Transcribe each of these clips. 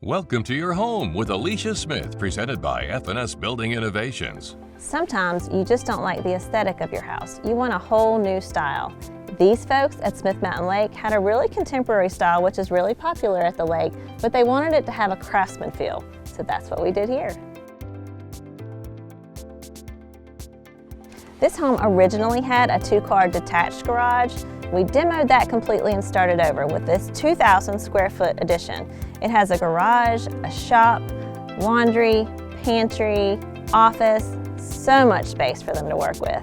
Welcome to your home with Alicia Smith, presented by F&S Building Innovations. Sometimes you just don't like the aesthetic of your house. You want a whole new style. These folks at Smith Mountain Lake had a really contemporary style, which is really popular at the lake, but they wanted it to have a craftsman feel. So that's what we did here. This home originally had a 2-car detached garage. We demoed that completely and started over with this 2,000 square foot addition. It has a garage, a shop, laundry, pantry, office, so much space for them to work with.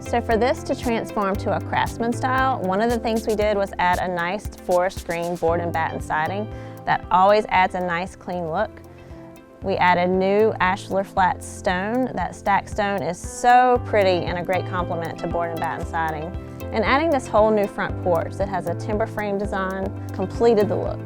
So for this to transform to a craftsman style, one of the things we did was add a nice forest green board and batten siding that always adds a nice clean look. We added new ashlar flat stone. That stacked stone is so pretty and a great complement to board and batten siding. And adding this whole new front porch that has a timber frame design completed the look.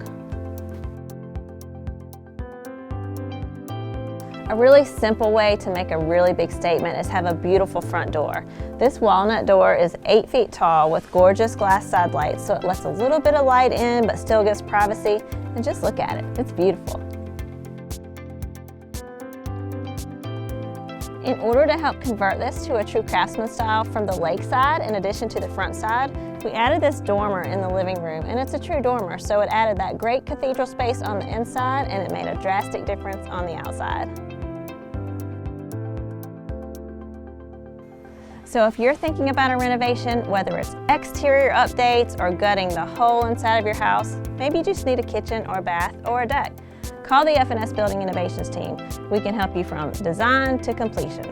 A really simple way to make a really big statement is have a beautiful front door. This walnut door is 8 feet tall with gorgeous glass side lights, so it lets a little bit of light in but still gives privacy. And just look at it, it's beautiful. In order to help convert this to a true craftsman style from the lake side, in addition to the front side, we added this dormer in the living room, and it's a true dormer, so it added that great cathedral space on the inside and it made a drastic difference on the outside. So if you're thinking about a renovation, whether it's exterior updates or gutting the whole inside of your house, maybe you just need a kitchen or a bath or a deck. Call the F&S Building Innovations Team. We can help you from design to completion.